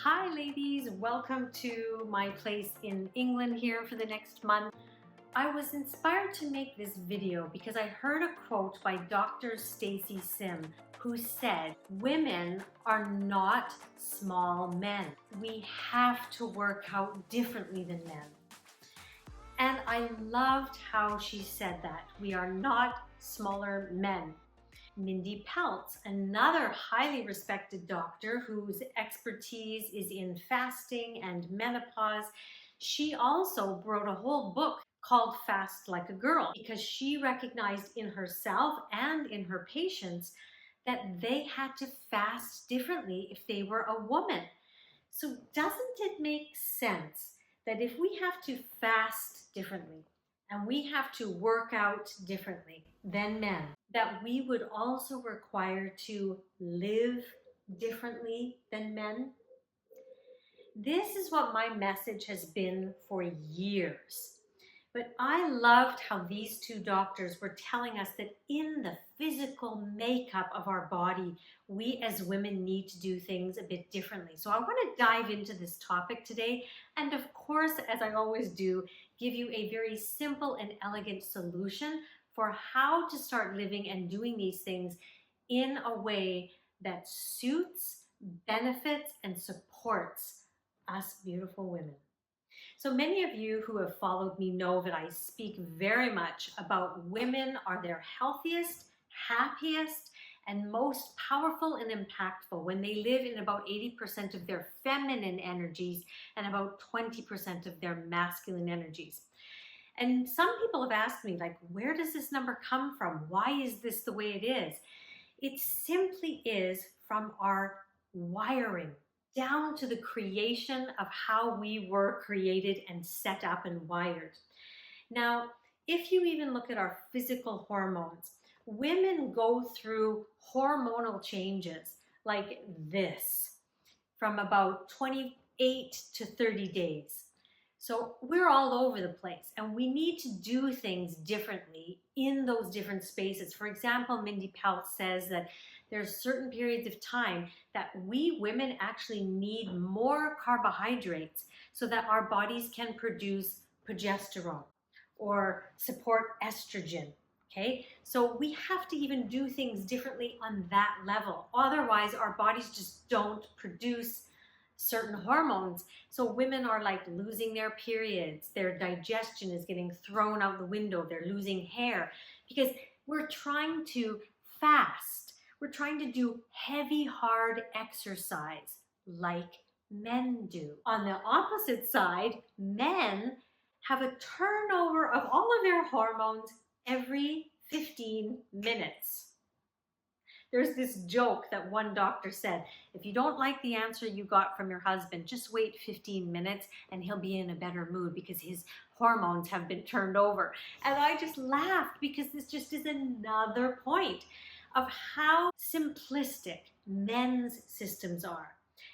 Hi ladies, welcome to my place in England here for the next month. I was inspired to make this video because I heard a quote by Dr. Stacy Sim who said, "Women are not small men. We have to work out differently than men." And I loved how she said that. We are not smaller men. Mindy Peltz, another highly respected doctor whose expertise is in fasting and menopause, she also wrote a whole book called Fast Like a Girl because she recognized in herself and in her patients that they had to fast differently if they were a woman. So doesn't it make sense that if we have to fast differently and we have to work out differently than men, that we would also require to live differently than men? This is what my message has been for years. But I loved how these two doctors were telling us that in the physical makeup of our body, we as women need to do things a bit differently. So I want to dive into this topic today. And of course, as I always do, give you a very simple and elegant solution for how to start living and doing these things in a way that suits, benefits, and supports us beautiful women. So many of you who have followed me know that I speak very much about women are their healthiest, happiest, and most powerful and impactful when they live in about 80% of their feminine energies and about 20% of their masculine energies. And some people have asked me, like, where does this number come from? Why is this the way it is? It simply is from our wiring, down to the creation of how we were created and set up and wired. Now, if you even look at our physical hormones, women go through hormonal changes like this from about 28 to 30 days. So we're all over the place and we need to do things differently in those different spaces. For example, Mindy Peltz says that there's certain periods of time that we women actually need more carbohydrates so that our bodies can produce progesterone or support estrogen. Okay, so we have to even do things differently on that level. Otherwise, our bodies just don't produce certain hormones. So women are like losing their periods, their digestion is getting thrown out the window, they're losing hair because we're trying to fast. We're trying to do heavy, hard exercise like men do. On the opposite side, men have a turnover of all of their hormones every 15 minutes. There's this joke that one doctor said, if you don't like the answer you got from your husband, just wait 15 minutes and he'll be in a better mood because his hormones have been turned over. And I just laughed because this just is another point of how simplistic men's systems are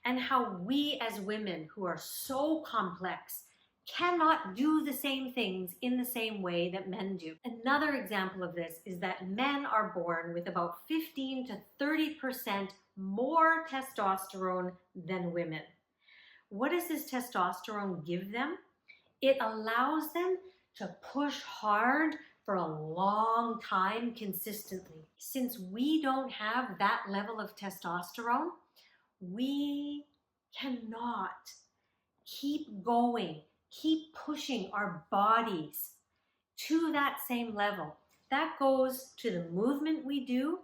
and how we as women who are so complex cannot do the same things in the same way that men do. Another example of this is that men are born with about 15 to 30% more testosterone than women. What does this testosterone give them? It allows them to push hard for a long time consistently. Since we don't have that level of testosterone, we cannot keep going, keep pushing our bodies to that same level. That goes to the movement we do,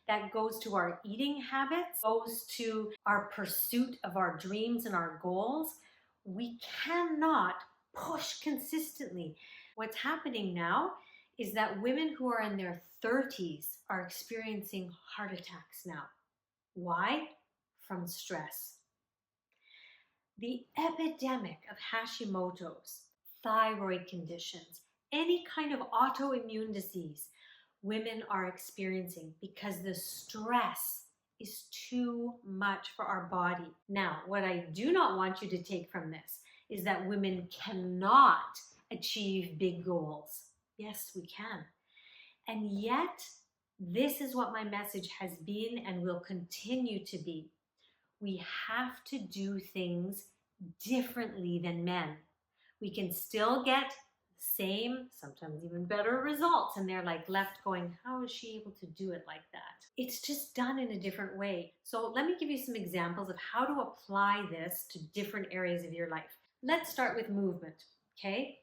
that goes to our eating habits, goes to our pursuit of our dreams and our goals. We cannot push consistently. What's happening now is that women who are in their 30s are experiencing heart attacks now. Why? From stress. The epidemic of Hashimoto's, thyroid conditions, any kind of autoimmune disease women are experiencing because the stress is too much for our body. Now, what I do not want you to take from this is that women cannot achieve big goals. Yes, we can. And yet, this is what my message has been and will continue to be. we have to do things differently than men. We can still get the same, sometimes even better results. And they're like left going, how is she able to do it like that? It's just done in a different way. So let me give you some examples of how to apply this to different areas of your life. Let's start with movement, okay?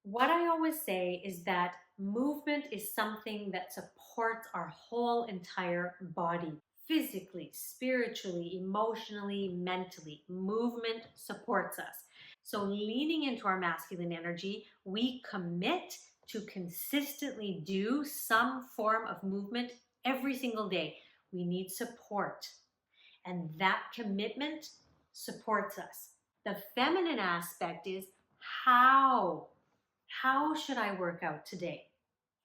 What I always say is that movement is something that supports our whole entire body. Physically, spiritually, emotionally, mentally, movement supports us. So leaning into our masculine energy, we commit to consistently do some form of movement every single day. We need support, and that commitment supports us. The feminine aspect is how should I work out today?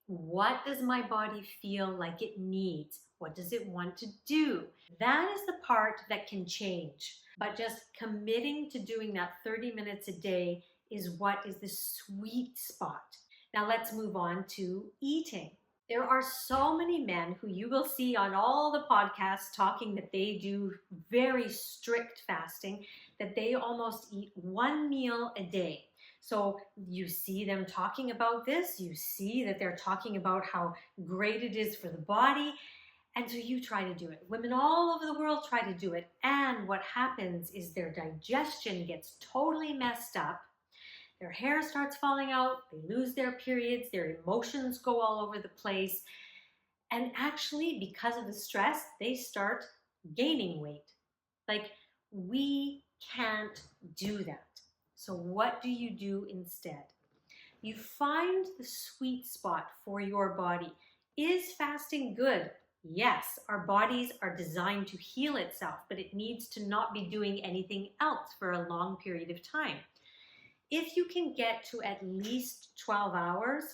What does my body feel like it needs? What does it want to do? That is the part that can change. But just committing to doing that 30 minutes a day is what is the sweet spot. Now let's move on to eating. There are so many men who you will see on all the podcasts talking that they do very strict fasting, that they almost eat one meal a day. So you see them talking about this, you see that they're talking about how great it is for the body, and so you try to do it. Women all over the world try to do it, and what happens is their digestion gets totally messed up. Their hair starts falling out, they lose their periods, their emotions go all over the place, and actually, because of the stress, they start gaining weight. Like, we can't do that. So what do you do instead? You find the sweet spot for your body. Is fasting good? Yes, our bodies are designed to heal itself, but it needs to not be doing anything else for a long period of time. If you can get to at least 12 hours,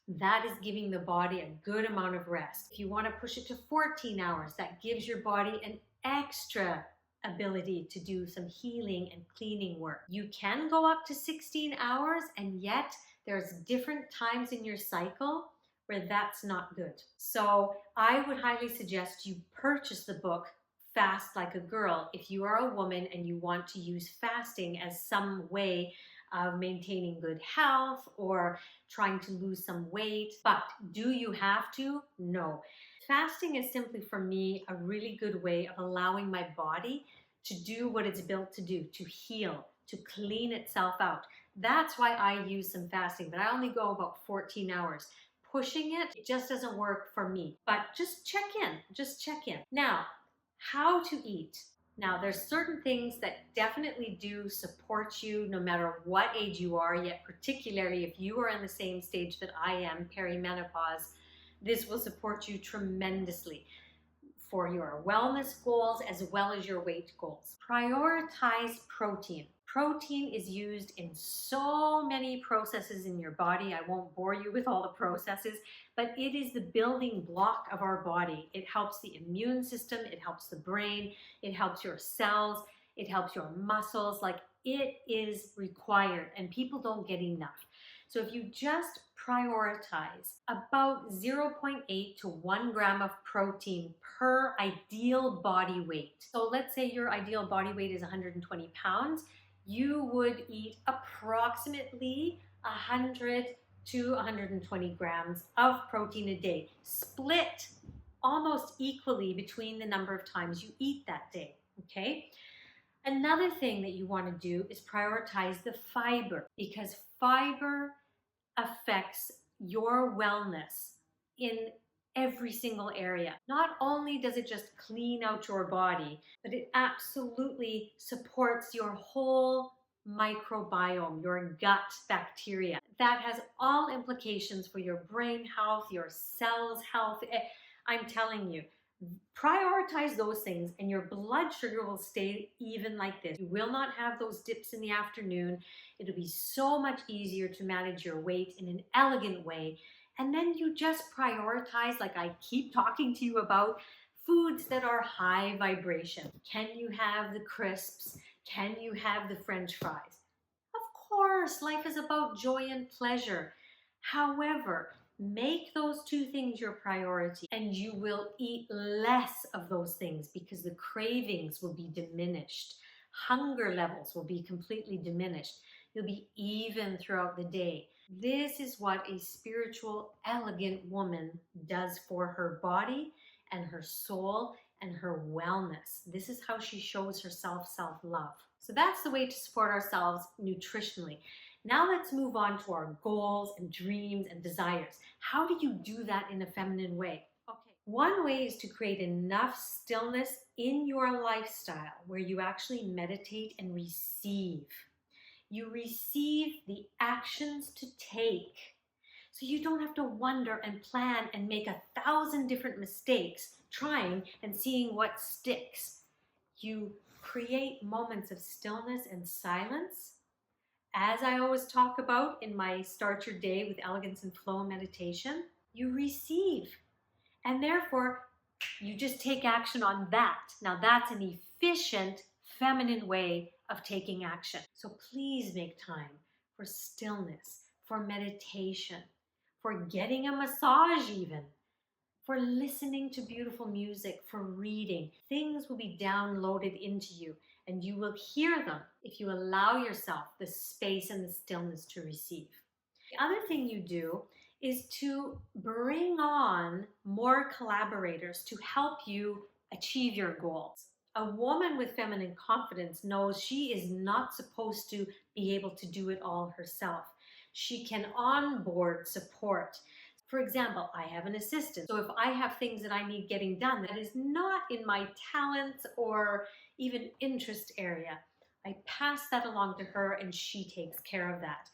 that is giving the body a good amount of rest. If you want to push it to 14 hours, that gives your body an extra ability to do some healing and cleaning work. You can go up to 16 hours, and yet there's different times in your cycle where that's not good. So I would highly suggest you purchase the book Fast Like a Girl if you are a woman and you want to use fasting as some way of maintaining good health or trying to lose some weight. But do you have to? No. Fasting is simply, for me, a really good way of allowing my body to do what it's built to do, to heal, to clean itself out. That's why I use some fasting, but I only go about 14 hours. Pushing it just doesn't work for me. But just check in. Now, how to eat. Now, there's certain things that definitely do support you no matter what age you are, yet particularly if you are in the same stage that I am, perimenopause, this will support you tremendously for your wellness goals as well as your weight goals. Prioritize protein. Protein is used in so many processes in your body. I won't bore you with all the processes, but it is the building block of our body. It helps the immune system, it helps the brain, it helps your cells, it helps your muscles. Like, it is required, and people don't get enough. So if you just prioritize about 0.8 to 1 gram of protein per ideal body weight. So let's say your ideal body weight is 120 pounds. You would eat approximately 100 to 120 grams of protein a day, split almost equally between the number of times you eat that day, okay? Another thing that you want to do is prioritize the fiber, because fiber affects your wellness in every single area. Not only does it just clean out your body, but it absolutely supports your whole microbiome, your gut bacteria. That has all implications for your brain health, your cells health. I'm telling you, prioritize those things and your blood sugar will stay even like this. You will not have those dips in the afternoon. It'll be so much easier to manage your weight in an elegant way. And then you just prioritize, like I keep talking to you about, foods that are high vibration. Can you have the crisps? Can you have the French fries? Of course, life is about joy and pleasure. However, Make those two things your priority, and you will eat less of those things because the cravings will be diminished. Hunger levels will be completely diminished. You'll be even throughout the day. This is what a spiritual, elegant woman does for her body and her soul and her wellness. This is how she shows herself self-love. So that's the way to support ourselves nutritionally. Now let's move on to our goals and dreams and desires. How do you do that in a feminine way? Okay, one way is to create enough stillness in your lifestyle where you actually meditate and receive. You receive the actions to take. So you don't have to wonder and plan and make 1,000 different mistakes trying and seeing what sticks. You create moments of stillness and silence. As I always talk about in my Start Your Day with Elegance and Flow meditation, you receive. And therefore, you just take action on that. Now that's an efficient, feminine way of taking action. So please make time for stillness, for meditation, for getting a massage even, for listening to beautiful music, for reading. Things will be downloaded into you and you will hear them if you allow yourself the space and the stillness to receive. The other thing you do is to bring on more collaborators to help you achieve your goals. A woman with feminine confidence knows she is not supposed to be able to do it all herself. She can onboard support. For example, I have an assistant. So if I have things that I need getting done that is not in my talents or even interest area, I pass that along to her and she takes care of that.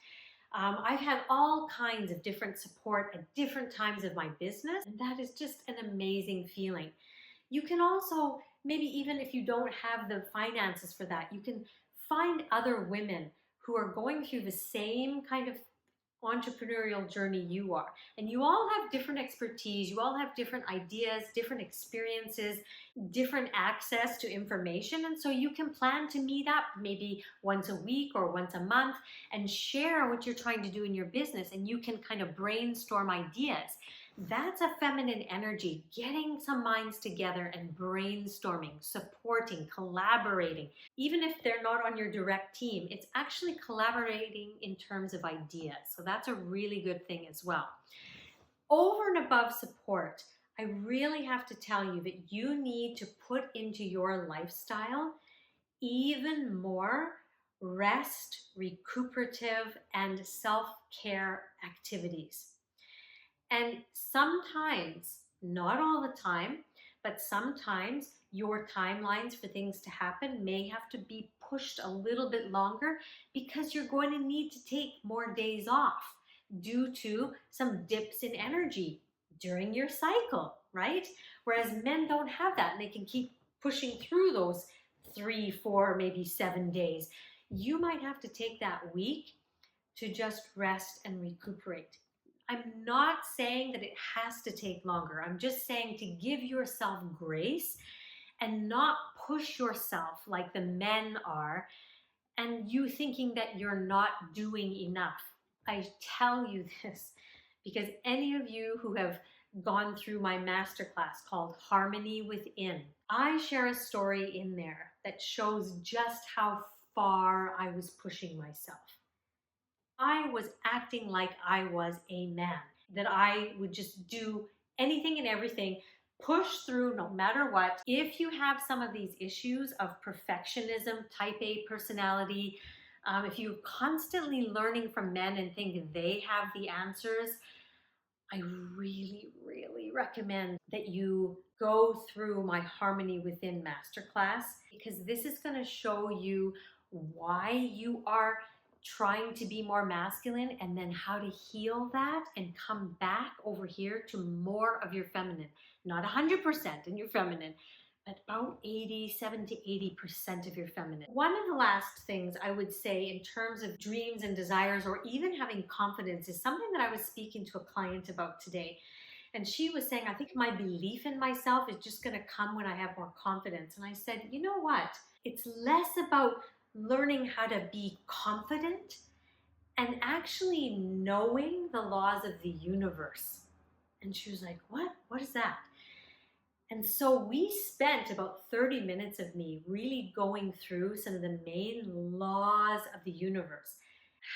I've had all kinds of different support at different times of my business, and that is just an amazing feeling. You can also, maybe even if you don't have the finances for that, you can find other women who are going through the same kind of entrepreneurial journey you are. And you all have different expertise, you all have different ideas, different experiences, different access to information. And so you can plan to meet up maybe once a week or once a month and share what you're trying to do in your business. And you can kind of brainstorm ideas. That's a feminine energy, getting some minds together and brainstorming, supporting, collaborating. Even if they're not on your direct team, it's actually collaborating in terms of ideas. So that's a really good thing as well. Over and above support, I really have to tell you that you need to put into your lifestyle even more rest, recuperative, and self-care activities. And sometimes, not all the time, but sometimes your timelines for things to happen may have to be pushed a little bit longer because you're going to need to take more days off due to some dips in energy during your cycle, right? Whereas men don't have that and they can keep pushing through those 3, 4, maybe 7 days. You might have to take that week to just rest and recuperate. I'm not saying that it has to take longer. I'm just saying to give yourself grace and not push yourself like the men are and you thinking that you're not doing enough. I tell you this because any of you who have gone through my masterclass called Harmony Within, I share a story in there that shows just how far I was pushing myself. I was acting like I was a man, that I would just do anything and everything, push through no matter what. If you have some of these issues of perfectionism, type A personality, if you're constantly learning from men and think they have the answers, I really, really recommend that you go through my Harmony Within masterclass because this is going to show you why you are trying to be more masculine and then how to heal that and come back over here to more of your feminine. Not 100% in your feminine, but about 70 to 80% of your feminine. One of the last things I would say in terms of dreams and desires or even having confidence is something that I was speaking to a client about today. And she was saying, I think my belief in myself is just going to come when I have more confidence. And I said, you know what? It's less about learning how to be confident and actually knowing the laws of the universe. And she was like, what? What is that? And so we spent about 30 minutes of me really going through some of the main laws of the universe,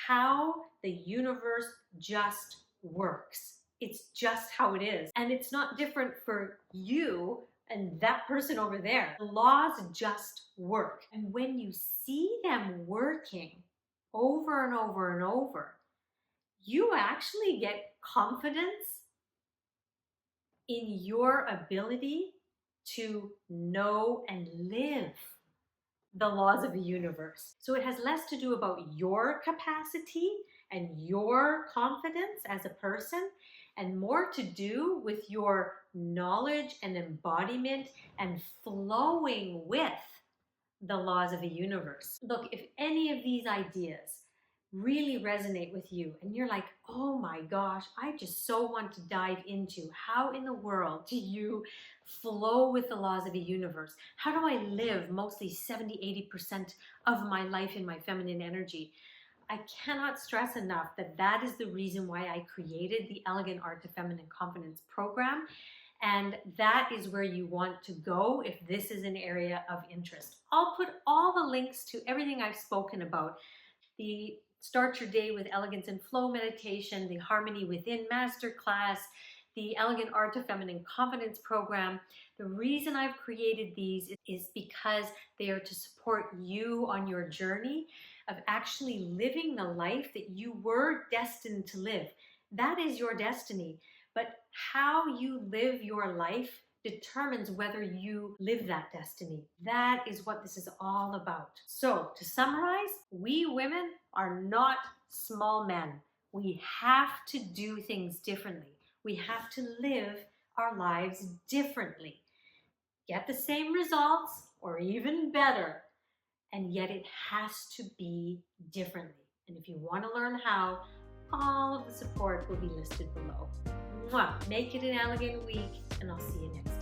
how the universe just works. It's just how it is. And it's not different for you and that person over there. The laws just work. And when you see them working over and over and over, you actually get confidence in your ability to know and live the laws of the universe. So it has less to do about your capacity and your confidence as a person, and more to do with your knowledge and embodiment and flowing with the laws of the universe. Look, if any of these ideas really resonate with you and you're like, oh my gosh, I just so want to dive into how in the world do you flow with the laws of the universe? How do I live mostly 70-80% of my life in my feminine energy? I cannot stress enough that that is the reason why I created the Elegant Art to Feminine Confidence program. And that is where you want to go if this is an area of interest. I'll put all the links to everything I've spoken about. The Start Your Day with Elegance and Flow meditation, the Harmony Within Masterclass, the Elegant Art to Feminine Confidence program. The reason I've created these is because they are to support you on your journey of actually living the life that you were destined to live. That is your destiny. But how you live your life determines whether you live that destiny. That is what this is all about. So to summarize, we women are not small men. We have to do things differently. We have to live our lives differently. Get the same results or even better, and yet it has to be differently. And if you want to learn how, all of the support will be listed below. Mwah! Make it an elegant week, and I'll see you next time.